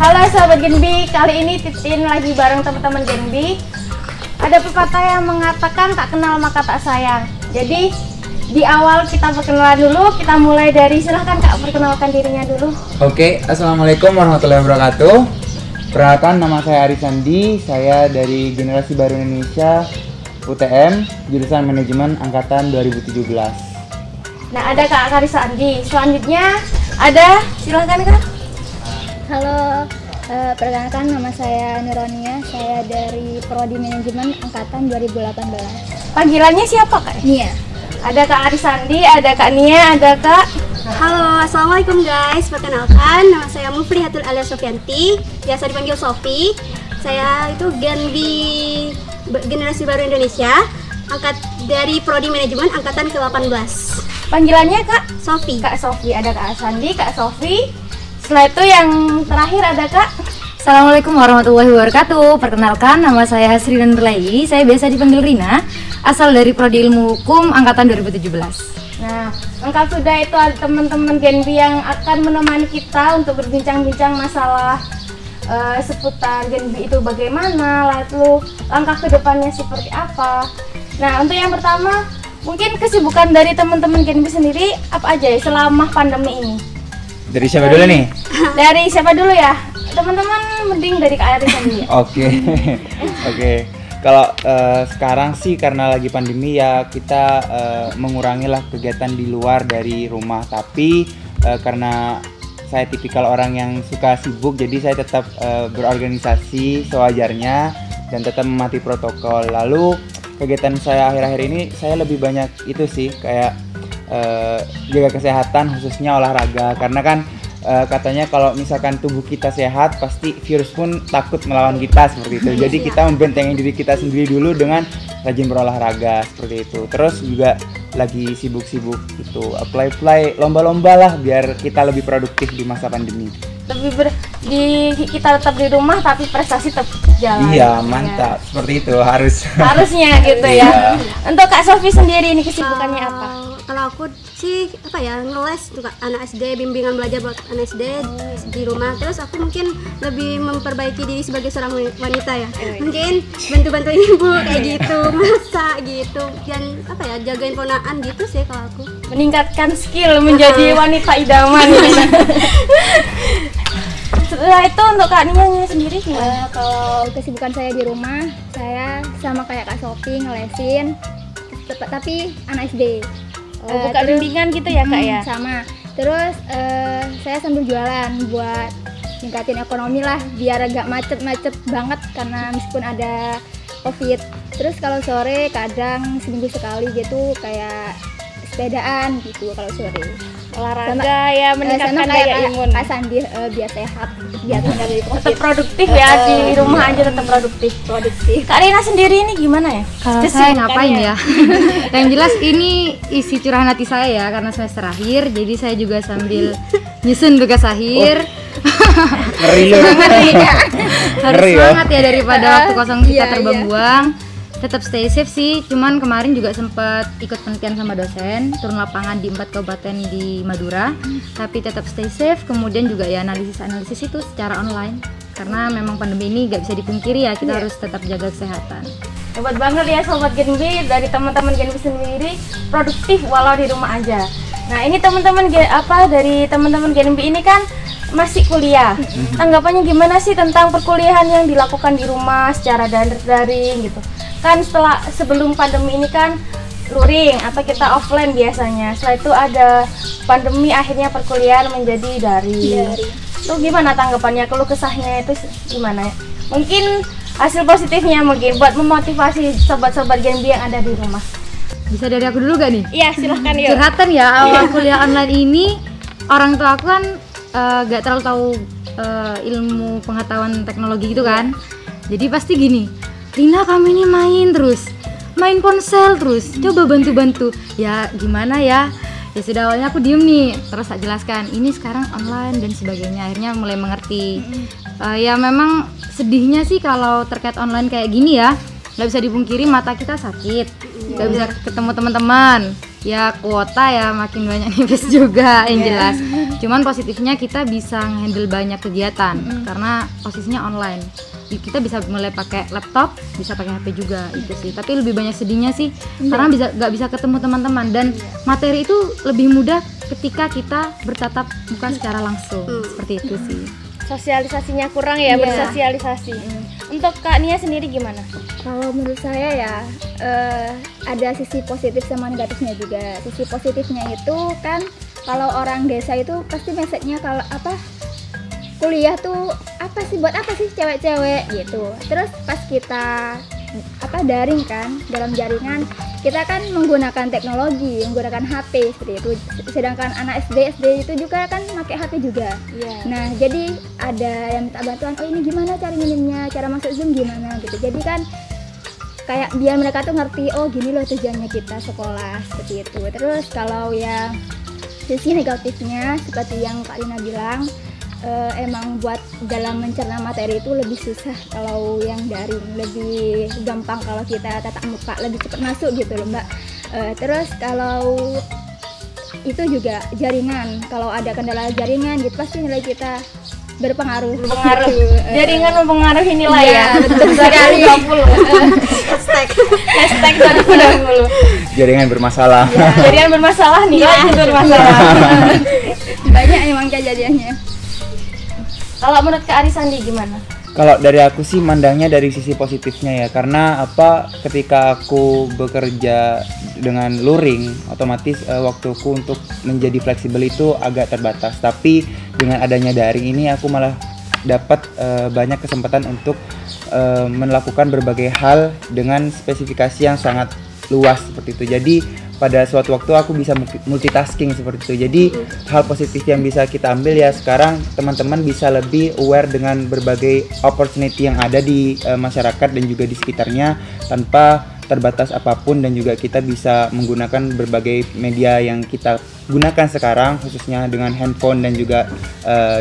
Halo sahabat Genbi, kali ini Titin lagi bareng teman-teman Genbi. Ada pepatah yang mengatakan tak kenal maka tak sayang. Jadi di awal kita perkenalan dulu, kita mulai dari silahkan Kak perkenalkan dirinya dulu. Oke, assalamualaikum warahmatullahi wabarakatuh. Perkenalkan, nama saya Ari Sandi, saya dari Generasi Baru Indonesia UTM, jurusan Manajemen Angkatan 2017. Nah ada Kak Karisa Andi, selanjutnya ada silahkan Kak. Halo, perkenalkan nama saya Nuronia, saya dari Prodi Manajemen Angkatan 2018. Panggilannya siapa Kak? Nia. Ada Kak Arisandi, ada Kak Nia, ada Kak. Halo, assalamualaikum guys. Perkenalkan, nama saya Muflihatul Alia Sofianti, biasa dipanggil Sofi. Saya itu Genbi Generasi Baru Indonesia, dari Prodi Manajemen Angkatan ke-18. Panggilannya Kak Sofi. Kak Sofi, ada Kak Arisandi, Kak Sofi. Setelah itu yang terakhir ada Kak. Assalamualaikum warahmatullahi wabarakatuh. Perkenalkan, nama saya Sri Nurlai. Saya biasa dipanggil Rina, asal dari Prodi Ilmu Hukum Angkatan 2017. Nah, lengkap sudah itu ada teman-teman Genbi yang akan menemani kita untuk berbincang-bincang masalah seputar Genbi itu bagaimana, lalu langkah kedepannya seperti apa. Nah, untuk yang pertama, mungkin kesibukan dari teman-teman Genbi sendiri apa aja ya selama pandemi ini? Dari siapa dulu nih? Dari siapa dulu ya? Teman-teman mending dari Kak Aris dulu ya. Oke. Kalau sekarang sih karena lagi pandemi ya kita mengurangi lah kegiatan di luar dari rumah. Tapi karena saya tipikal orang yang suka sibuk, jadi saya tetap berorganisasi sewajarnya dan tetap mematuhi protokol. Lalu kegiatan saya akhir-akhir ini saya lebih banyak itu sih kayak jaga kesehatan, khususnya olahraga, karena kan katanya kalau misalkan tubuh kita sehat pasti virus pun takut melawan kita seperti itu. Jadi kita membentengi diri kita sendiri dulu dengan rajin berolahraga seperti itu. Terus juga lagi sibuk-sibuk itu apply lomba-lomba lah biar kita lebih produktif di masa pandemi. Kita tetap di rumah tapi prestasi tetap jalan. Iya, mantap. Seperti itu harusnya gitu ya. Untuk Kak Sofi sendiri ini kesibukannya apa? Kalau aku sih ngeles juga anak SD, bimbingan belajar buat anak SD di rumah. Terus aku mungkin lebih memperbaiki diri sebagai seorang wanita ya. Mungkin bantu-bantu ibu kayak gitu, masak gitu, dan jagain ponaan gitu sih kalau aku. Meningkatkan skill menjadi wanita idaman. Setelah itu untuk Kak Nia sendiri gimana? Kalau kesibukan saya di rumah, saya sama kayak Kak Sofi ngelesin, tapi anak SD. Buka bimbingan gitu ya Kak ya? Sama. Terus saya sambil jualan buat ningkatin ekonomi lah, biar agak macet-macet banget karena meskipun ada COVID. Terus kalau sore kadang seminggu sekali gitu kayak sepedaan gitu kalau sore. Olahraga ya meningkatkan daya imun. Kak Sandi biar sehat, biar tidak dari COVID. Tetap produktif ya di rumah aja tetap produktif. Kak Rina sendiri ini gimana ya? Kalau saya ngapain ya? Yang jelas ini isi curahan hati saya ya, karena semester akhir, jadi saya juga sambil nyusun tugas akhir. Harus semangat ya daripada waktu kosong kita terbuang-buang. Tetap stay safe sih, cuman kemarin juga sempat ikut penelitian sama dosen, turun lapangan di 4 kabupaten di Madura. Tapi tetap stay safe, kemudian juga ya analisis itu secara online. Karena memang pandemi ini gak bisa dipungkiri ya, kita harus tetap jaga kesehatan. Hebat banget ya Sobat Genbi, dari teman-teman Genbi sendiri produktif walau di rumah aja. Nah ini teman-teman dari teman-teman Genbi ini kan masih kuliah. Tanggapannya gimana sih tentang perkuliahan yang dilakukan di rumah secara daring gitu? Kan sebelum pandemi ini kan luring atau kita offline biasanya. Setelah itu ada pandemi, akhirnya perkuliahan menjadi daring. Itu gimana tanggapannya? Keluh kesahnya itu gimana ya? Mungkin hasil positifnya mungkin buat memotivasi sobat-sobat Genbi yang ada di rumah. Bisa dari aku dulu gak nih? Iya silahkan yuk. Curhatan ya, awal kuliah online ini orang tua aku kan gak terlalu tahu ilmu pengetahuan teknologi gitu kan. Jadi pasti gini, Rina kamu ini main ponsel terus, coba bantu-bantu. Ya gimana ya? Ya sudah, awalnya aku diem nih, terus tak jelaskan ini sekarang online dan sebagainya. Akhirnya mulai mengerti. Ya memang sedihnya sih kalau terkait online kayak gini ya, nggak bisa dipungkiri mata kita sakit, nggak bisa ketemu teman-teman. Ya kuota ya makin banyak nipis juga yang jelas. Cuman positifnya kita bisa handle banyak kegiatan karena posisinya online. Kita bisa mulai pakai laptop, bisa pakai HP juga itu sih. Tapi lebih banyak sedihnya sih karena nggak bisa ketemu teman-teman, dan materi itu lebih mudah ketika kita bertatap muka secara langsung. Seperti itu sih. Sosialisasinya kurang ya, bersosialisasi. Untuk Kak Nia sendiri gimana? Kalau menurut saya ya ada sisi positif sama negatifnya juga. Sisi positifnya itu kan kalau orang desa itu pasti message-nya kalau kuliah tuh buat apa sih cewek-cewek gitu. Terus pas kita daring kan, dalam jaringan kita kan menggunakan teknologi, menggunakan HP seperti itu. Sedangkan anak SD itu juga kan pakai HP juga. Nah, jadi ada yang minta bantuan, oh ini gimana cara ngirimnya, cara masuk Zoom gimana gitu. Jadi kan kayak biar mereka tuh ngerti, oh gini loh tujuannya kita sekolah seperti itu. Terus kalau yang sisi negatifnya seperti yang Kak Rina bilang, emang buat dalam mencerna materi itu lebih susah kalau yang daring, lebih gampang kalau kita tatap muka, lebih cepat masuk gitu loh Mbak. Terus kalau itu juga jaringan, kalau ada kendala jaringan gitu pasti nilai kita berpengaruh. Jaringan mempengaruhi nilai ya. Betul sekali. 20. Hashtag 2020. Jaringan bermasalah. Jaringan bermasalah, nilai juga bermasalah. Banyak emang kejadiannya. Kalau menurut Kak Arisandi gimana? Kalau dari aku sih mandangnya dari sisi positifnya ya, karena ketika aku bekerja dengan luring, otomatis waktuku untuk menjadi fleksibel itu agak terbatas. Tapi dengan adanya daring ini aku malah dapat banyak kesempatan untuk melakukan berbagai hal dengan spesifikasi yang sangat luas seperti itu. Jadi pada suatu waktu aku bisa multitasking seperti itu. Jadi hal positif yang bisa kita ambil ya, sekarang teman-teman bisa lebih aware dengan berbagai opportunity yang ada di masyarakat dan juga di sekitarnya tanpa terbatas apapun, dan juga kita bisa menggunakan berbagai media yang kita gunakan sekarang, khususnya dengan handphone dan juga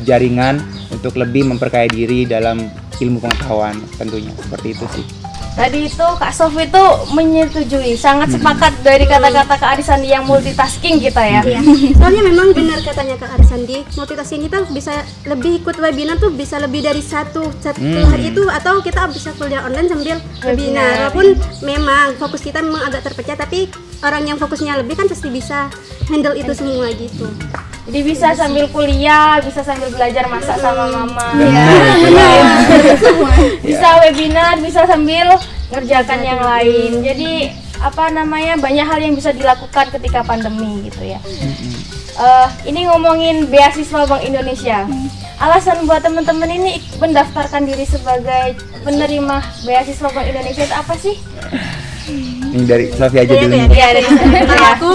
jaringan untuk lebih memperkaya diri dalam ilmu pengetahuan tentunya. Seperti itu sih. Tadi itu Kak Sofi itu menyetujui, sangat sepakat dari kata-kata Kak Arisandi yang multitasking kita ya. Iya. Soalnya memang benar katanya Kak Arisandi, multitasking kita bisa lebih ikut webinar tuh bisa lebih dari satu hari itu, atau kita bisa kuliah online sambil webinar. Walaupun memang fokus kita memang agak terpecah, tapi orang yang fokusnya lebih kan pasti bisa handle itu semua gitu. Jadi bisa sambil kuliah, bisa sambil belajar masak sama mama. Bisa webinar, bisa sambil ngerjakan yang lain. Jadi banyak hal yang bisa dilakukan ketika pandemi gitu ya. Ini ngomongin beasiswa Bank Indonesia. Alasan buat teman-teman ini mendaftarkan diri sebagai penerima beasiswa Bank Indonesia itu apa sih? Ini dari Sofi aja dulu. Kalau aku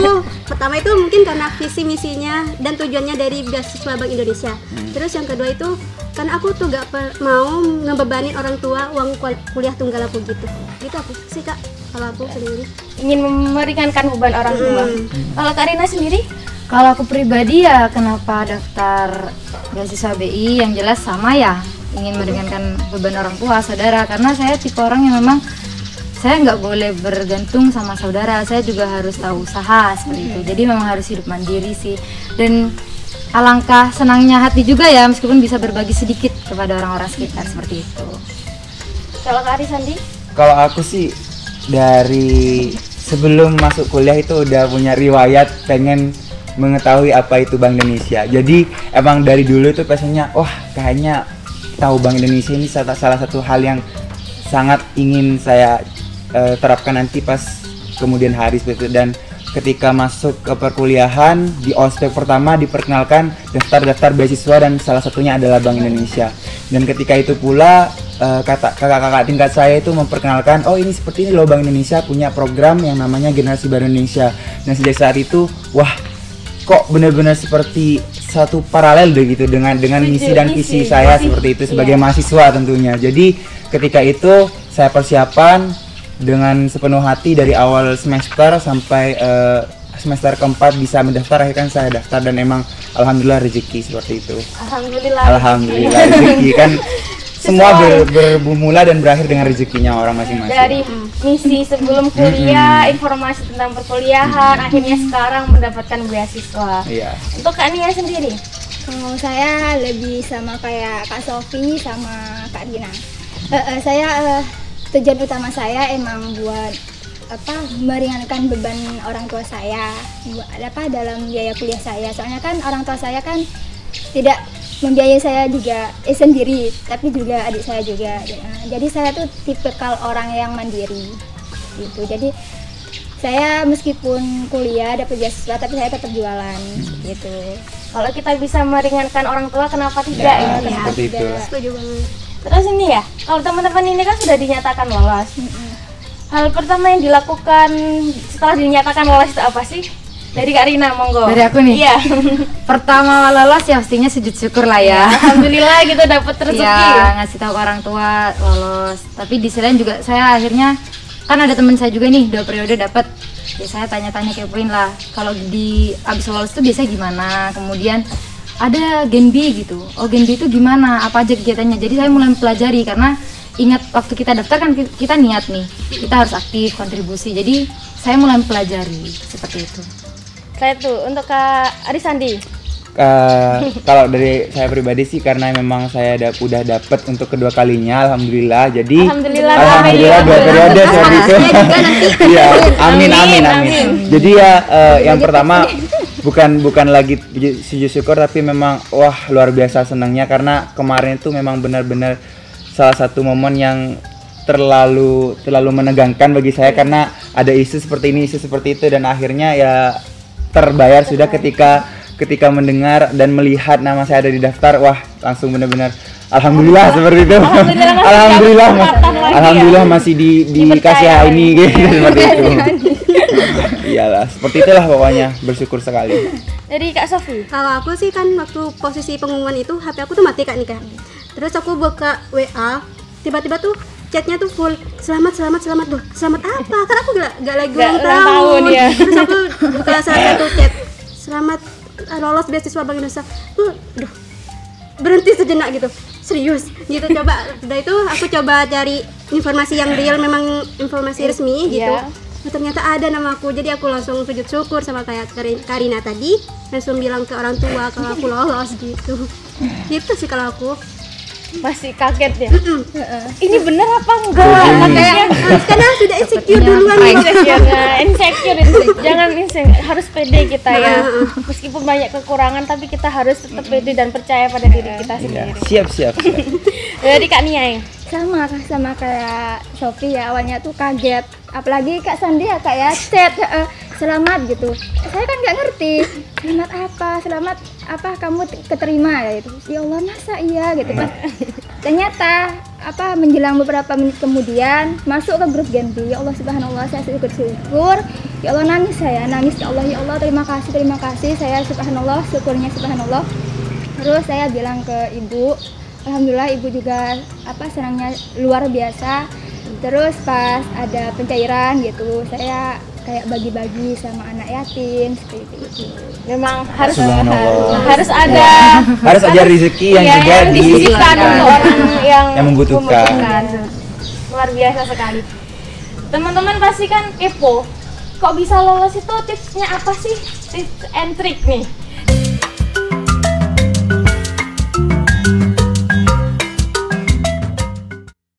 pertama itu mungkin karena visi misinya dan tujuannya dari beasiswa Bank Indonesia. Terus yang kedua itu karena aku tuh gak mau ngebebanin orang tua uang kuliah tunggal aku gitu. Gitu aku sih Kak, kalau aku sendiri. Ingin meringankan beban orang tua. Kalau Kak Rina sendiri? Kalau aku pribadi ya kenapa daftar beasiswa BI, yang jelas sama ya, ingin meringankan beban orang tua, saudara, karena saya tipe orang yang memang saya nggak boleh bergantung sama saudara, saya juga harus tahu usaha seperti itu. Jadi memang harus hidup mandiri sih. Dan alangkah senangnya hati juga ya meskipun bisa berbagi sedikit kepada orang-orang sekitar seperti itu. Kalau Kak Arisandi? Kalau aku sih dari sebelum masuk kuliah itu udah punya riwayat pengen mengetahui apa itu Bank Indonesia. Jadi emang dari dulu tuh passionnya, kayaknya tahu Bank Indonesia ini salah satu hal yang sangat ingin saya terapkan nanti pas kemudian hari seperti itu. Dan ketika masuk ke perkuliahan di ospek pertama diperkenalkan daftar beasiswa dan salah satunya adalah Bank Indonesia. Dan ketika itu pula kakak-kakak tingkat saya itu memperkenalkan, oh ini seperti ini loh Bank Indonesia punya program yang namanya Generasi Baru Indonesia. Dan sejak saat itu kok benar-benar seperti satu paralel deh gitu dengan misi dan visi saya seperti itu sebagai mahasiswa tentunya. Jadi ketika itu saya persiapan dengan sepenuh hati dari awal semester sampai semester keempat bisa mendaftar. Akhirnya saya daftar dan emang alhamdulillah rezeki seperti itu. Alhamdulillah rezeki kan semua bermula dan berakhir dengan rezekinya orang masing-masing. Dari misi sebelum kuliah, informasi tentang perkuliahan, akhirnya sekarang mendapatkan beasiswa. Iya. Untuk Kak Nia sendiri? Kalau saya lebih sama kayak Kak Sofi sama Kak Dina. Saya tujuan utama saya emang buat meringankan beban orang tua saya dalam biaya kuliah saya. Soalnya kan orang tua saya kan tidak membiayai saya juga sendiri, tapi juga adik saya juga. Jadi saya tuh tipikal orang yang mandiri gitu. Jadi saya meskipun kuliah dapat beasiswa tapi saya tetap jualan gitu. Kalau kita bisa meringankan orang tua, kenapa tidak ya? Seperti itu. Setuju banget. Terus ini ya, kalau teman-teman ini kan sudah dinyatakan lolos. Hal pertama yang dilakukan setelah dinyatakan lolos itu apa sih? Dari Kak Rina, monggo. Dari aku nih? Iya. Pertama lolos ya pastinya sujud syukur lah ya. Alhamdulillah gitu dapat rezeki. Ya, ngasih tahu ke orang tua lolos. Tapi di sisi lain juga saya akhirnya kan ada teman saya juga nih 2 periode dapat. Ya saya tanya-tanya kepoin lah. Kalau di abis lolos itu biasanya gimana? Kemudian ada Gen B gitu. Oh Gen B itu gimana? Apa aja kegiatannya? Jadi saya mulai mempelajari karena ingat waktu kita daftar kan kita niat nih. Kita harus aktif kontribusi. Jadi saya mulai mempelajari seperti itu. Saya tuh untuk Kak Arisandi. Kalau dari saya pribadi sih karena memang saya udah dapat untuk kedua kalinya, alhamdulillah. Jadi Alhamdulillah 2 periode seperti itu. Iya, amin. Jadi ya yang pertama bukan lagi sujud syukur, tapi memang wah luar biasa senangnya karena kemarin itu memang benar-benar salah satu momen yang terlalu menegangkan bagi saya karena ada isu seperti ini, isu seperti itu, dan akhirnya ya terbayar sudah ketika mendengar dan melihat nama saya ada di daftar. Wah langsung benar-benar alhamdulillah seperti itu. Alhamdulillah masih dikasih ini gitu seperti itu. Iyalah seperti itulah pokoknya, bersyukur sekali. Dari Kak Sofi. Kalau aku sih kan waktu posisi pengumuman itu HP aku tuh mati Kak nih Kak. Terus aku buka WA, tiba-tiba tuh chatnya tuh full selamat loh. Selamat apa? Kan aku gak lagi ulang tahun. Ya. Terus aku buka salah satu chat, selamat lolos beasiswa Bank Indonesia. Duh, berhenti sejenak gitu, serius gitu. Coba udah itu aku coba cari informasi yang real, memang informasi resmi gitu. Nah, ternyata ada namaku, jadi aku langsung sujud syukur sama kayak Karina tadi, langsung bilang ke orang tua kalau aku lolos gitu. Gitu sih kalau aku. Masih kaget ya? Ini bener apa enggak? Kayak karena sudah insecure duluan. Insecure. Jangan insecure, harus pede kita ya. Meskipun banyak kekurangan, tapi kita harus tetap pede dan percaya pada diri kita sendiri. Siap. Dari Kak Nia. Sama kayak Sofi ya, awalnya tuh kaget, apalagi Kak Sandi ya Kak ya, chat selamat gitu. Saya kan nggak ngerti selamat apa kamu keterima ya itu. Ya Allah masa iya gitu kan. Ternyata menjelang beberapa menit kemudian masuk ke grup Gen B. Ya Allah subhanallah, saya syukur. Ya Allah nangis ya Allah terima kasih saya subhanallah, syukurnya subhanallah. Terus saya bilang ke ibu, alhamdulillah ibu juga senangnya luar biasa. Terus pas ada pencairan gitu, saya kayak bagi-bagi sama anak yatim seperti itu. Memang harus ada rezeki yang juga disisihkan untuk orang yang membutuhkan. Luar biasa sekali. Teman-teman pasti kan kepo. Kok bisa lolos itu tipsnya apa sih? Tips and trick nih.